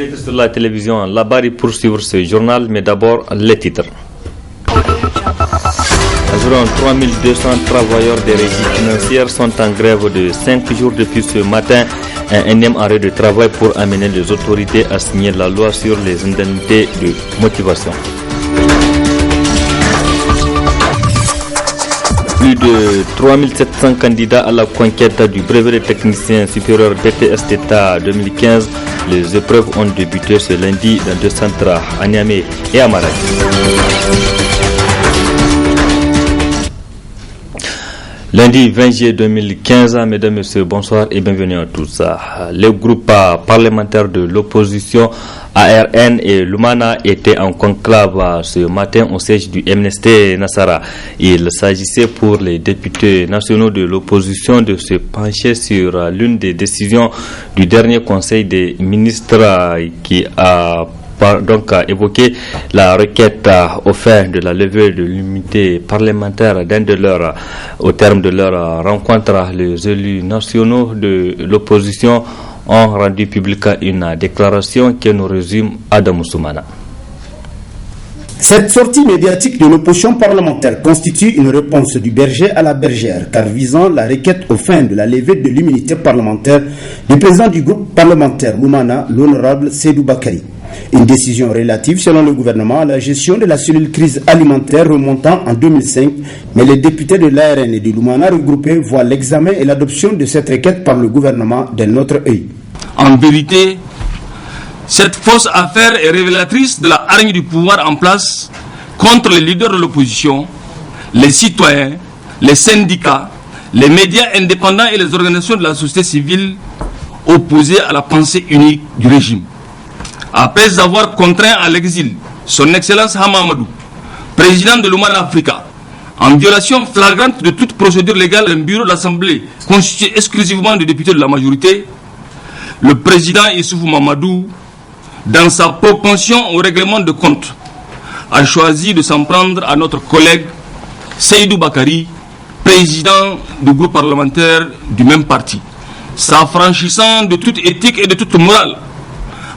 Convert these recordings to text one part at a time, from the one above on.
titres sur la télévision. Labari pour suivre ce journal, mais d'abord les titres. Environ 3200 travailleurs des régies financières sont en grève de 5 jours depuis ce matin. Un énième arrêt de travail pour amener les autorités à signer la loi sur les indemnités de motivation. Plus de 3700 candidats à la conquête du brevet de technicien supérieur BTS d'État 2015. Les épreuves ont débuté ce lundi dans deux centres à Niamey et à Marrakech. Lundi 20 juillet 2015, mesdames et messieurs, bonsoir et bienvenue à tous. Les groupes parlementaires de l'opposition ARN et Lumana étaient en conclave ce matin au siège du MNST Nassara. Il s'agissait pour les députés nationaux de l'opposition de se pencher sur l'une des décisions du dernier conseil des ministres qui a évoqué la requête au fin de la levée de l'immunité parlementaire d'un de leurs, au terme de leur rencontre, les élus nationaux de l'opposition ont rendu publique une déclaration que nous résume Adam Soumana. Cette sortie médiatique de l'opposition parlementaire constitue une réponse du berger à la bergère, car visant la requête au fin de la levée de l'immunité parlementaire du président du groupe parlementaire Lumana, l'honorable Seydou Bakary. Une décision relative, selon le gouvernement, à la gestion de la cellule crise alimentaire remontant en 2005, mais les députés de l'ARN et de Lumana regroupés voient l'examen et l'adoption de cette requête par le gouvernement d'un autre œil. En vérité, cette fausse affaire est révélatrice de la hargne du pouvoir en place contre les leaders de l'opposition, les citoyens, les syndicats, les médias indépendants et les organisations de la société civile opposées à la pensée unique du régime. Après avoir contraint à l'exil son Excellence Hamamadou, président de l'Oman Africa, en violation flagrante de toute procédure légale, un bureau de l'Assemblée constitué exclusivement de députés de la majorité, le président Issoufou Mamadou, dans sa propension au règlement de compte, a choisi de s'en prendre à notre collègue Seydou Bakary, président du groupe parlementaire du même parti, s'affranchissant de toute éthique et de toute morale,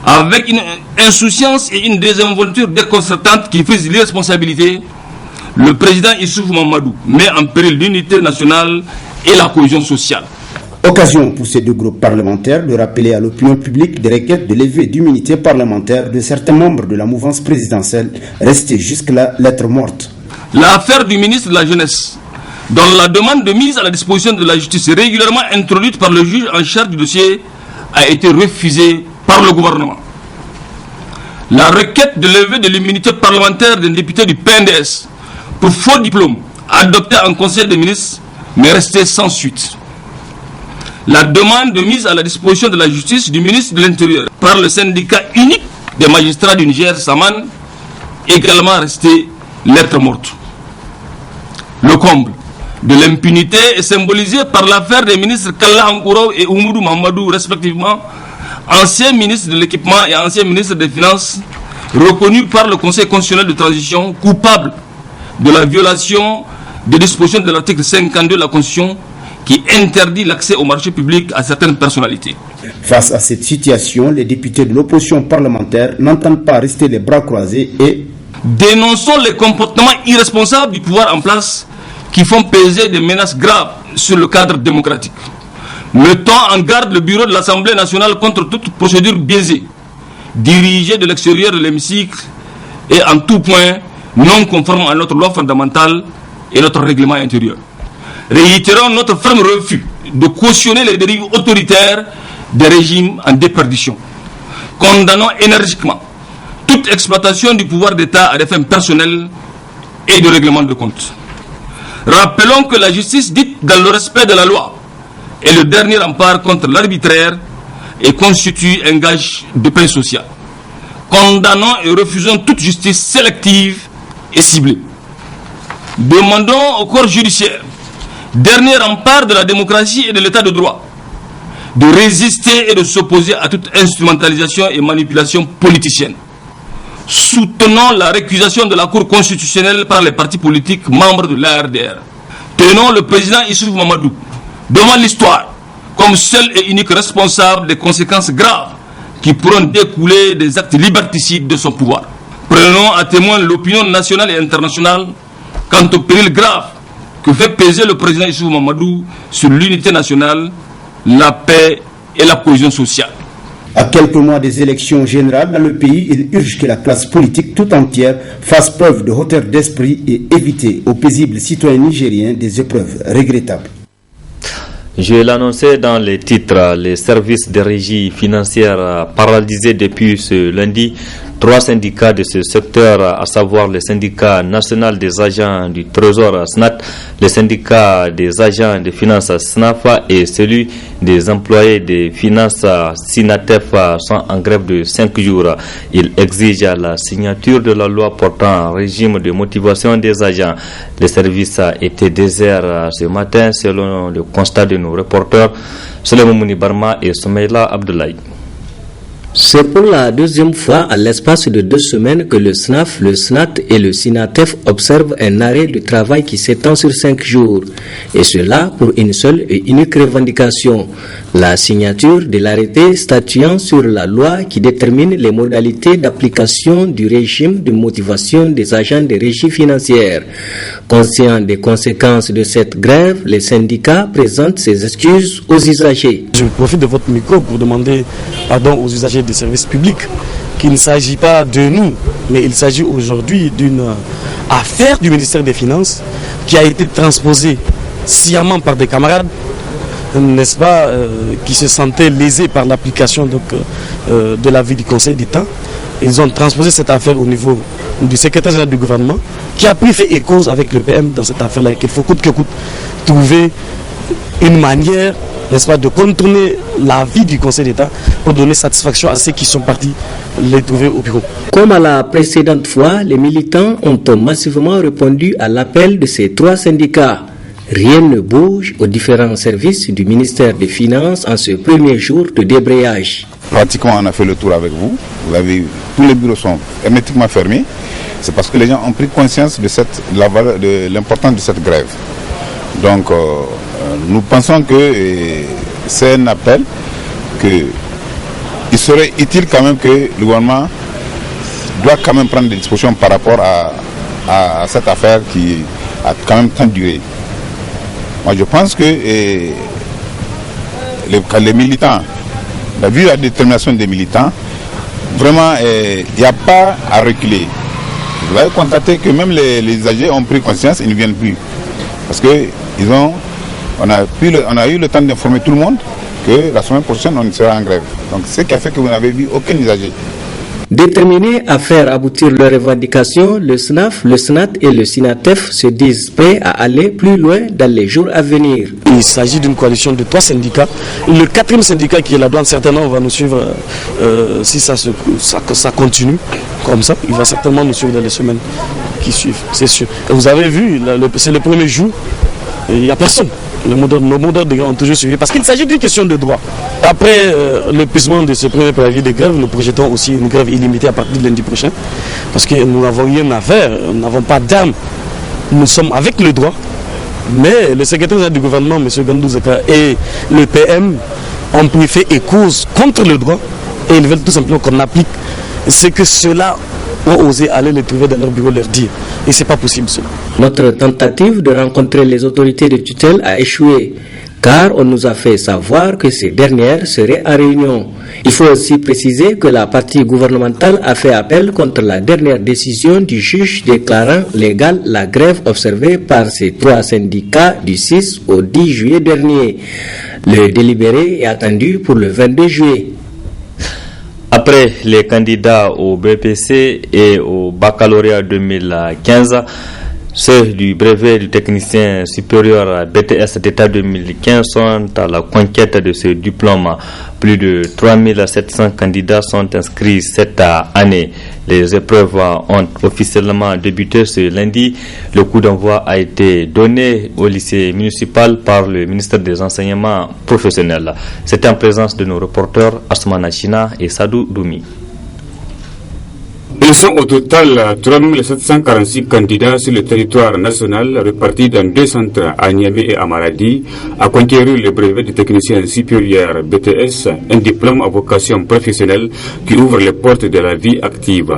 avec une insouciance et une désinvolture déconcertante qui frise l'irresponsabilité. Le président Issoufou Mamadou met en péril l'unité nationale et la cohésion sociale. Occasion pour ces deux groupes parlementaires de rappeler à l'opinion publique des requêtes de levée d'immunité parlementaire de certains membres de la mouvance présidentielle restés jusque-là lettre morte. L'affaire du ministre de la Jeunesse, dont la demande de mise à la disposition de la justice régulièrement introduite par le juge en charge du dossier, a été refusée par le gouvernement. La requête de levée de l'immunité parlementaire d'un député du PNDS pour faux diplôme, adoptée en conseil des ministres, mais restée sans suite. La demande de mise à la disposition de la justice du ministre de l'Intérieur par le syndicat unique des magistrats du Niger, Saman, également restée lettre morte. Le comble de l'impunité est symbolisé par l'affaire des ministres Kalla Ankouro et Oumoudou Mahamadou, respectivement, ancien ministre de l'équipement et ancien ministre des Finances, reconnus par le Conseil constitutionnel de transition coupable de la violation des dispositions de l'article 52 de la Constitution qui interdit l'accès au marché public à certaines personnalités. Face à cette situation, les députés de l'opposition parlementaire n'entendent pas rester les bras croisés et dénonçons les comportements irresponsables du pouvoir en place qui font peser des menaces graves sur le cadre démocratique. Mettons en garde le bureau de l'Assemblée nationale contre toute procédure biaisée, dirigée de l'extérieur de l'hémicycle et en tout point non conforme à notre loi fondamentale et notre règlement intérieur. Réitérons notre ferme refus de cautionner les dérives autoritaires des régimes en déperdition. Condamnons énergiquement toute exploitation du pouvoir d'État à des fins personnelles et de règlement de compte. Rappelons que la justice dite dans le respect de la loi est le dernier rempart contre l'arbitraire et constitue un gage de paix sociale. Condamnons et refusons toute justice sélective et ciblée. Demandons au corps judiciaire, dernier rempart de la démocratie et de l'état de droit, de résister et de s'opposer à toute instrumentalisation et manipulation politicienne. Soutenons la récusation de la Cour constitutionnelle par les partis politiques membres de l'ARDR. Tenons le président Issoufou Mamadou devant l'histoire comme seul et unique responsable des conséquences graves qui pourront découler des actes liberticides de son pouvoir. Prenons à témoin l'opinion nationale et internationale quant au péril grave que fait peser le président Issoufou Mamadou sur l'unité nationale, la paix et la cohésion sociale. À quelques mois des élections générales dans le pays, il urge que la classe politique tout entière fasse preuve de hauteur d'esprit et éviter aux paisibles citoyens nigériens des épreuves regrettables. Je l'annonçais dans les titres, les services de régie financière paralysés depuis ce lundi. 3 syndicats de ce secteur, à savoir le syndicat national des agents du Trésor SNAT, le syndicat des agents de finances SNAFA et celui des employés des finances SINATEF sont en grève de 5 jours. Ils exigent la signature de la loi portant un régime de motivation des agents. Les services étaient déserts ce matin selon le constat de nos reporters Soleiman Mouni Barma et Soumaïla Abdoulaye. C'est pour la deuxième fois à l'espace de 2 semaines que le SNAF, le SNAT et le SINATEF observent un arrêt de travail qui s'étend sur 5 jours. Et cela pour une seule et unique revendication, la signature de l'arrêté statuant sur la loi qui détermine les modalités d'application du régime de motivation des agents de régie financière. Conscient des conséquences de cette grève, les syndicats présentent ses excuses aux usagers. Je profite de votre micro pour demander pardon aux usagers des services publics, qu'il ne s'agit pas de nous, mais il s'agit aujourd'hui d'une affaire du ministère des Finances qui a été transposée sciemment par des camarades, n'est-ce pas, qui se sentaient lésés par l'application de l'avis du Conseil d'État. Ils ont transposé cette affaire au niveau du secrétaire général du gouvernement, qui a pris fait et cause avec le PM dans cette affaire-là, et qu'il faut coûte que coûte trouver une manière, n'est-ce pas, de contourner l'avis du Conseil d'État pour donner satisfaction à ceux qui sont partis les trouver au bureau. Comme à la précédente fois, les militants ont massivement répondu à l'appel de ces 3 syndicats. Rien ne bouge aux différents services du ministère des Finances en ce premier jour de débrayage. Pratiquement, on a fait le tour avec vous. Vous avez vu, tous les bureaux sont hermétiquement fermés. C'est parce que les gens ont pris conscience de l'importance de cette grève. Donc, nous pensons que c'est un appel qu'il serait utile quand même que le gouvernement doit quand même prendre des dispositions par rapport à cette affaire qui a quand même tant duré. Moi, je pense que les militants, vu la détermination des militants, vraiment, il n'y a pas à reculer. Vous avez constaté que même les âgés ont pris conscience, ils ne viennent plus. Parce que on a eu le temps d'informer tout le monde que la semaine prochaine, on sera en grève. Donc, c'est ce qui a fait que vous n'avez vu aucun usager. Déterminés à faire aboutir leurs revendications, le SNAF, le SNAT et le SINATEF se disent prêts à aller plus loin dans les jours à venir. Il s'agit d'une coalition de 3 syndicats. Le 4e syndicat qui est la douane, certainement va nous suivre si ça continue comme ça. Il va certainement nous suivre dans les semaines qui suivent, c'est sûr. Et vous avez vu, c'est le premier jour, il n'y a personne. Nos mots d'ordre ont toujours suivi parce qu'il s'agit d'une question de droit. Après l'épuisement de ce premier préavis de grève, nous projetons aussi une grève illimitée à partir de lundi prochain parce que nous n'avons rien à faire, nous n'avons pas d'armes. Nous sommes avec le droit, mais le secrétaire général du gouvernement, M. Gandou Zaka, et le PM ont pris fait et cause contre le droit et ils veulent tout simplement qu'on applique ce que ceux-là ont osé aller les trouver dans leur bureau, leur dire. Et ce n'est pas possible cela. Notre tentative de rencontrer les autorités de tutelle a échoué, car on nous a fait savoir que ces dernières seraient en réunion. Il faut aussi préciser que la partie gouvernementale a fait appel contre la dernière décision du juge déclarant légale la grève observée par ces 3 syndicats du 6 au 10 juillet dernier. Le délibéré est attendu pour le 22 juillet. Après les candidats au BPC et au baccalauréat 2015, ceux du brevet du technicien supérieur BTS d'État 2015 sont à la conquête de ce diplôme. Plus de 3700 candidats sont inscrits cette année. Les épreuves ont officiellement débuté ce lundi. Le coup d'envoi a été donné au lycée municipal par le ministère des Enseignements professionnels. C'était en présence de nos reporters Asmana China et Sadou Doumi. Ils sont au total 3746 candidats sur le territoire national répartis dans 2 centres à Niamey et à Maradi à conquérir le brevet de technicien supérieur BTS, un diplôme à vocation professionnelle qui ouvre les portes de la vie active.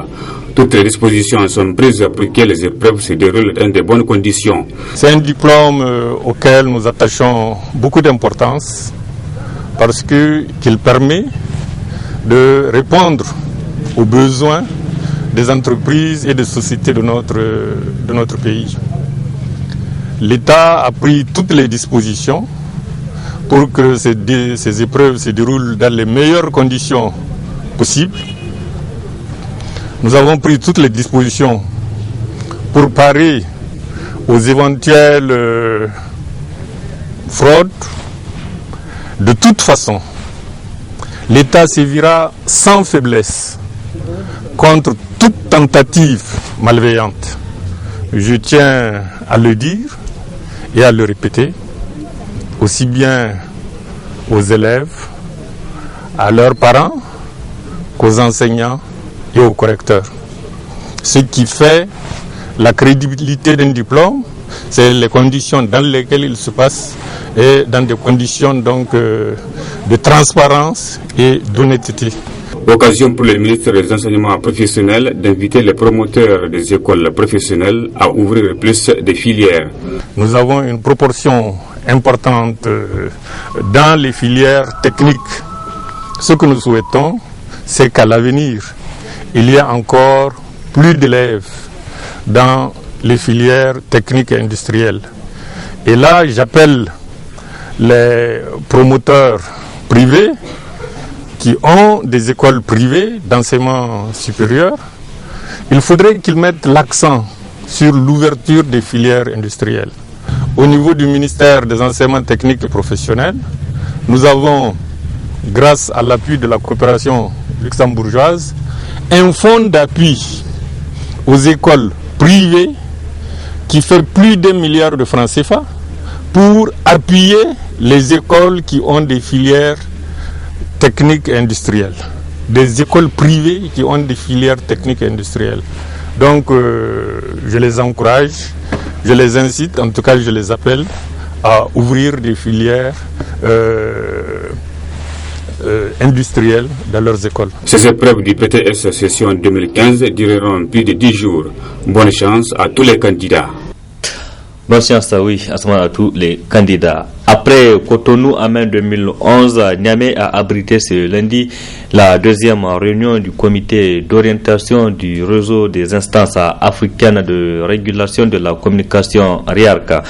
Toutes les dispositions sont prises pour que les épreuves se déroulent dans de bonnes conditions. C'est un diplôme auquel nous attachons beaucoup d'importance parce qu'il permet de répondre aux besoins des entreprises et des sociétés de notre pays. L'État a pris toutes les dispositions pour que ces épreuves se déroulent dans les meilleures conditions possibles. Nous avons pris toutes les dispositions pour parer aux éventuelles fraudes. De toute façon, l'État sévira sans faiblesse contre toute tentative malveillante. Je tiens à le dire et à le répéter, aussi bien aux élèves, à leurs parents, qu'aux enseignants et aux correcteurs. Ce qui fait la crédibilité d'un diplôme, c'est les conditions dans lesquelles il se passe et dans des conditions donc de transparence et d'honnêteté. Occasion pour le ministre des Enseignements professionnels d'inviter les promoteurs des écoles professionnelles à ouvrir plus de filières. Nous avons une proportion importante dans les filières techniques. Ce que nous souhaitons, c'est qu'à l'avenir, il y ait encore plus d'élèves dans les filières techniques et industrielles. Et là, j'appelle les promoteurs privés qui ont des écoles privées d'enseignement supérieur. Il faudrait qu'ils mettent l'accent sur l'ouverture des filières industrielles. Au niveau du ministère des enseignements techniques et professionnels, nous avons, grâce à l'appui de la coopération luxembourgeoise, un fonds d'appui aux écoles privées qui fait plus d'1 milliard de francs CFA pour appuyer les écoles qui ont des filières techniques et industrielles. Des écoles privées qui ont des filières techniques et industrielles. Donc je les encourage, je les incite, en tout cas je les appelle à ouvrir des filières industrielles dans leurs écoles. Ces épreuves du BTS session 2015 dureront plus de 10 jours. Bonne chance à tous les candidats. Bonne chance, oui, à tous les candidats. Après Cotonou en mai 2011, Niamey a abrité ce lundi la 2e réunion du comité d'orientation du réseau des instances africaines de régulation de la communication RIARC.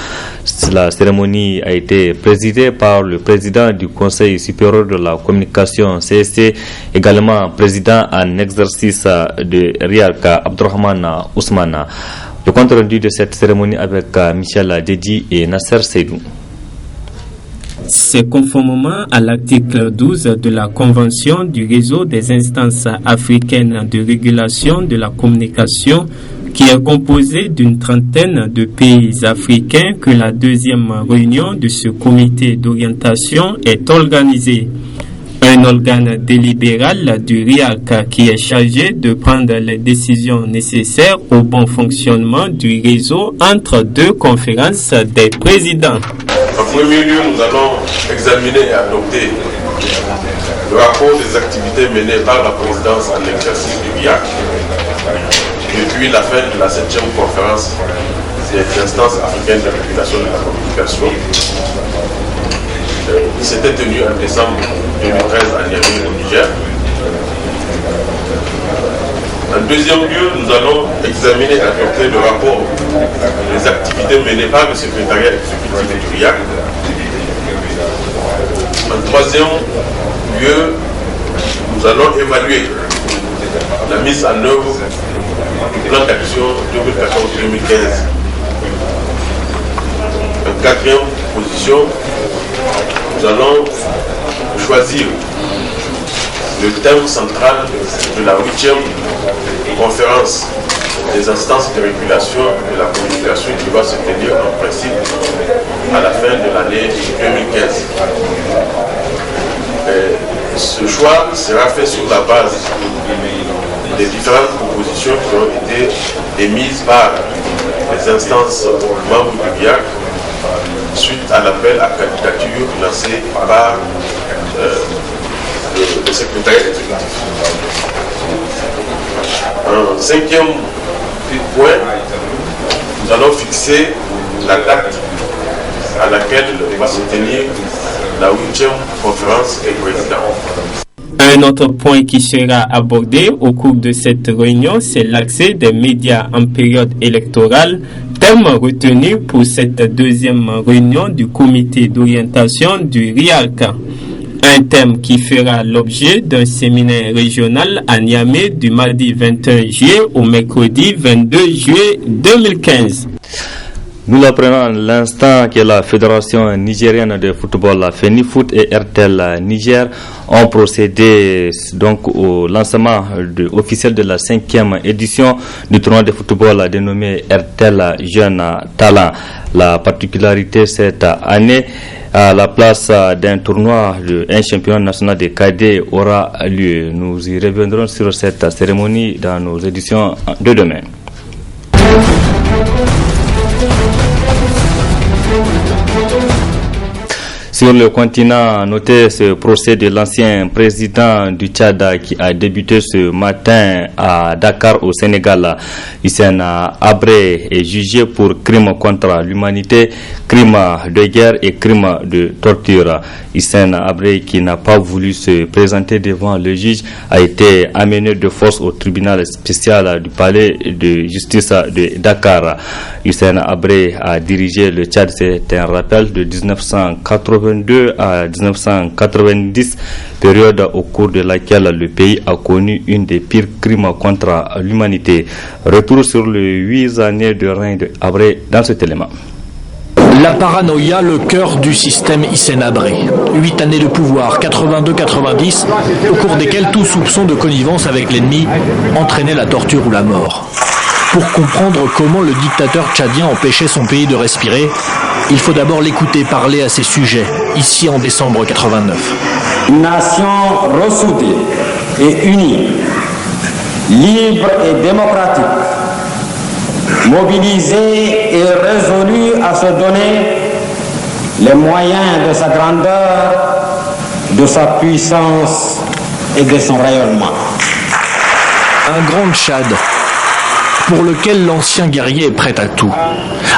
La cérémonie a été présidée par le président du Conseil supérieur de la communication CSC, également président en exercice de RIARC, Abdurrahman Ousmana. Le compte rendu de cette cérémonie avec Michel Dedi et Nasser Seydou. C'est conformément à l'article 12 de la Convention du réseau des instances africaines de régulation de la communication, qui est composé d'une trentaine de pays africains, que la 2e réunion de ce comité d'orientation est organisée. Un organe délibéral du RIARC qui est chargé de prendre les décisions nécessaires au bon fonctionnement du réseau entre 2 conférences des présidents. En premier lieu, nous allons examiner et adopter le rapport des activités menées par la présidence en exercice du RIARC depuis la fin de la 7e conférence des instances africaines de régulation de la communication. Il s'était tenu en décembre 2013 à Niamey, au Niger. En deuxième lieu, nous allons examiner et adopter le rapport des activités menées par le secrétariat exécutif du RIARC. En troisième lieu, nous allons évaluer la mise en œuvre du plan d'action 2014-2015. En quatrième position, nous allons choisir le thème central de la 8e conférence des instances de régulation de la communication qui va se tenir en principe à la fin de l'année 2015. Ce choix sera fait sur la base des différentes propositions qui ont été émises par les instances membres du BIAC suite à l'appel à candidature lancé par le secrétariat exécutif. En cinquième point, nous allons fixer la date à laquelle va se tenir la 8e conférence des présidents. Un autre point qui sera abordé au cours de cette réunion, c'est l'accès des médias en période électorale, thème retenu pour cette deuxième réunion du comité d'orientation du RIALC. Un thème qui fera l'objet d'un séminaire régional à Niamey du mardi 21 juillet au mercredi 22 juillet 2015. Nous l'apprenons à l'instant que la Fédération nigérienne de football, la FENIFOOT et RTL Niger ont procédé donc au lancement officiel de la 5e édition du tournoi de football dénommé RTL Jeune Talent. La particularité cette année, à la place d'un tournoi, un championnat national des cadets aura lieu. Nous y reviendrons sur cette cérémonie dans nos éditions de demain. Sur le continent, notez ce procès de l'ancien président du Tchad qui a débuté ce matin à Dakar au Sénégal. Hissène Habré est jugé pour crime contre l'humanité, crime de guerre et crime de torture. Hissène Habré, qui n'a pas voulu se présenter devant le juge, a été amené de force au tribunal spécial du palais de justice de Dakar. Hissène Habré a dirigé le Tchad, c'est un rappel, de 1982 à 1990, période au cours de laquelle le pays a connu une des pires crimes contre l'humanité. Retour sur les 8 années de règne de Habré dans cet élément. La paranoïa, le cœur du système Hissène Habré. 8 années de pouvoir, 82-90, au cours desquelles tout soupçon de connivence avec l'ennemi entraînait la torture ou la mort. Pour comprendre comment le dictateur tchadien empêchait son pays de respirer, il faut d'abord l'écouter parler à ses sujets, ici en décembre 89. Une nation ressoudée et unie, libre et démocratique, mobilisée et résolue à se donner les moyens de sa grandeur, de sa puissance et de son rayonnement. Un grand Tchad pour lequel l'ancien guerrier est prêt à tout.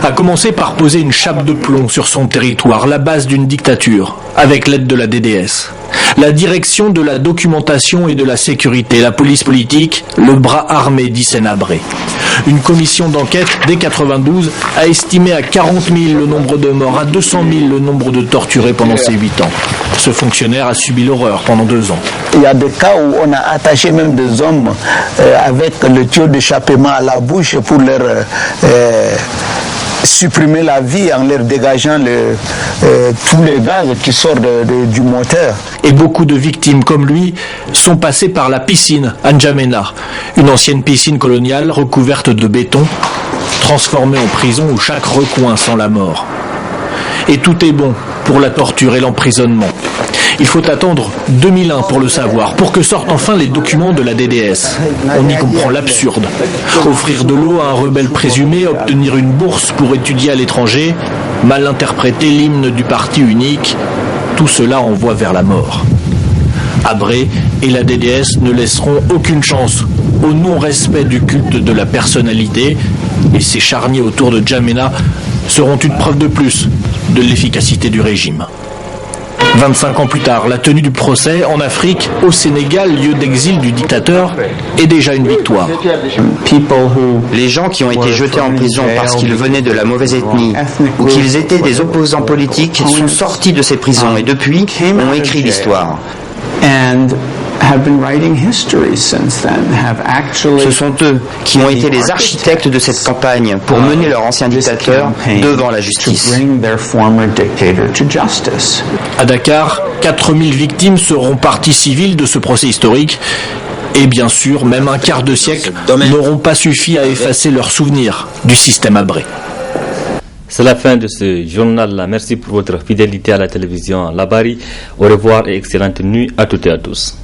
A commencé par poser une chape de plomb sur son territoire, la base d'une dictature, avec l'aide de la DDS. La direction de la documentation et de la sécurité, la police politique, le bras armé d'Hissène Habré. Une commission d'enquête, dès 92, a estimé à 40 000 le nombre de morts, à 200 000 le nombre de torturés pendant ces 8 ans. Ce fonctionnaire a subi l'horreur pendant 2 ans. Il y a des cas où on a attaché même des hommes avec le tuyau d'échappement à la bouche pour leur supprimer la vie en leur dégageant tous les gaz qui sortent du moteur. Et beaucoup de victimes comme lui sont passées par la piscine à N'Djamena, une ancienne piscine coloniale recouverte de béton, transformée en prison où chaque recoin sent la mort. Et tout est bon pour la torture et l'emprisonnement. Il faut attendre 2001 pour le savoir, pour que sortent enfin les documents de la DDS. On y comprend l'absurde. Offrir de l'eau à un rebelle présumé, obtenir une bourse pour étudier à l'étranger, mal interpréter l'hymne du parti unique, tout cela envoie vers la mort. Habré et la DDS ne laisseront aucune chance au non-respect du culte de la personnalité, et ces charniers autour de N'Djamena seront une preuve de plus de l'efficacité du régime. 25 ans plus tard, la tenue du procès en Afrique, au Sénégal, lieu d'exil du dictateur, est déjà une victoire. Les gens qui ont été jetés en prison parce qu'ils venaient de la mauvaise ethnie ou qu'ils étaient des opposants politiques sont sortis de ces prisons et depuis ont écrit l'histoire. Ce sont eux qui ont été les architectes de cette campagne pour mener leur ancien dictateur devant la justice. À Dakar, 4000 victimes seront parties civiles de ce procès historique. Et bien sûr, même un quart de siècle n'auront pas suffi à effacer leurs souvenirs du système Habré. C'est la fin de ce journal. Merci pour votre fidélité à la télévision Labari. Au revoir et excellente nuit à toutes et à tous.